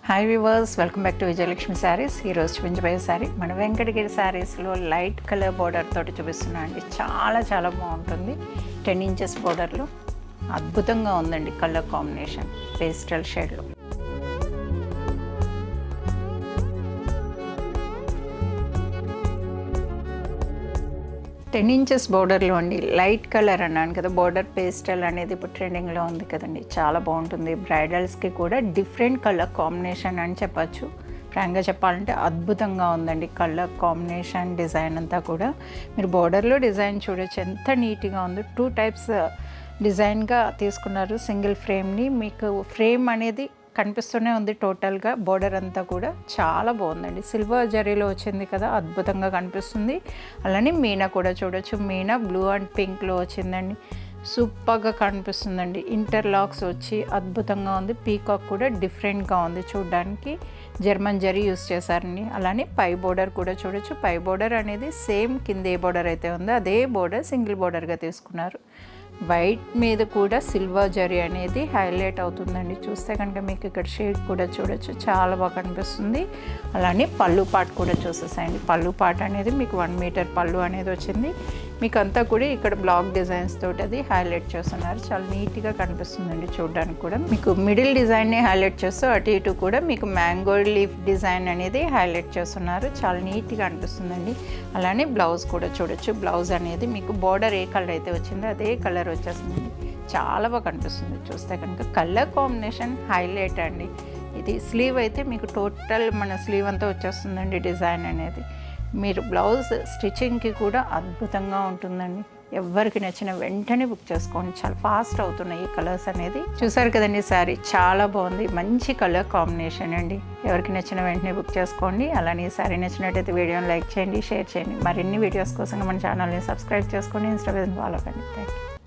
Hi viewers, welcome back to Vijayalakshmi saris. ఈరోజు చూపించబోయే శారీ మన వెంకటగిరి శారీస్లో లైట్ కలర్ బోర్డర్ తోటి చూపిస్తున్నా అండి. చాలా బాగుంటుంది. 10 ఇంచెస్ బోర్డర్లో అద్భుతంగా ఉందండి. కలర్ కాంబినేషన్ పేస్టల్ షేడ్లో. టెన్ ఇంచెస్ బోర్డర్లో అండి. లైట్ కలర్ అన్నాను కదా, బోర్డర్ పేస్టల్ అనేది ఇప్పుడు ట్రెండింగ్లో ఉంది కదండి. చాలా బాగుంటుంది. బ్రైడల్స్కి కూడా డిఫరెంట్ కలర్ కాంబినేషన్ అని చెప్పచ్చు. ఫ్రాంక్గా చెప్పాలంటే అద్భుతంగా ఉందండి. కలర్ కాంబినేషన్ డిజైన్ అంతా కూడా మీరు బోర్డర్లో డిజైన్ చూడొచ్చు, ఎంత నీట్గా ఉందో. 2 టైప్స్ డిజైన్గా తీసుకున్నారు. సింగిల్ ఫ్రేమ్ని మీకు ఫ్రేమ్ అనేది కనిపిస్తూనే ఉంది. టోటల్గా బోర్డర్ అంతా కూడా చాలా బాగుందండి. సిల్వర్ జరీలో వచ్చింది కదా, అద్భుతంగా కనిపిస్తుంది. అలానే మీనా కూడా చూడొచ్చు. మీనా బ్లూ అండ్ పింక్లో వచ్చిందండి. సూపర్గా కనిపిస్తుందండి. ఇంటర్లాక్స్ వచ్చి అద్భుతంగా ఉంది. పీకాక్ కూడా డిఫరెంట్గా ఉంది చూడడానికి. జర్మన్ జరీ యూస్ చేశారండి. అలానే పై బోర్డర్ కూడా చూడొచ్చు. పై బోర్డర్ అనేది సేమ్ కింద ఏ బోర్డర్ అయితే ఉందో అదే బోర్డర్ సింగిల్ బోర్డర్గా తీసుకున్నారు. వైట్ మీద కూడా సిల్వర్ జరీ అనేది హైలైట్ అవుతుందండి. చూస్తే కనుక మీకు ఇక్కడ షేడ్ కూడా చూడొచ్చు, చాలా బాగా కనిపిస్తుంది. అలానే పళ్ళు పాటు కూడా చూసేసాయండి. పళ్ళు పాటు అనేది మీకు 1 మీటర్ పళ్ళు అనేది వచ్చింది. మీకు అంతా కూడా ఇక్కడ బ్లాక్ డిజైన్స్ తోటి అది హైలైట్ చేస్తున్నారు. చాలా నీట్గా కనిపిస్తుందండి చూడడానికి కూడా. మీకు మిడిల్ డిజైన్ని హైలైట్ చేస్తూ అటు ఇటు కూడా మీకు మ్యాంగో లీఫ్ డిజైన్ అనేది హైలైట్ చేస్తున్నారు. చాలా నీట్గా అనిపిస్తుందండి. అలానే బ్లౌజ్ కూడా చూడొచ్చు. బ్లౌజ్ అనేది మీకు బోర్డర్ ఏ కలర్ అయితే వచ్చిందో అదే కలర్ వచ్చేస్తుంది. చాలా బాగా కనిపిస్తుంది. చూస్తే కనుక కలర్ కాంబినేషన్ హైలైట్ అండి. ఇది స్లీవ్ అయితే మీకు టోటల్ మన స్లీవ్ అంతా వచ్చేస్తుందండి డిజైన్ అనేది. మీరు బ్లౌజ్ స్టిచ్చింగ్కి కూడా అద్భుతంగా ఉంటుందండి. ఎవరికి నచ్చిన వెంటనే బుక్ చేసుకోండి. చాలా ఫాస్ట్ అవుతున్నాయి ఈ కలర్స్ అనేది. చూసారు కదండి, శారీ చాలా బాగుంది. మంచి కలర్ కాంబినేషన్ అండి. ఎవరికి నచ్చిన వెంటనే బుక్ చేసుకోండి. అలానే ఈ శారీ నచ్చినట్టయితే వీడియోని లైక్ చేయండి, షేర్ చేయండి. మరిన్ని వీడియోస్ కోసం మన ఛానల్ని సబ్స్క్రైబ్ చేసుకోండి. ఇన్స్టాగ్రామ్ ఫాలో కండి. Thank you.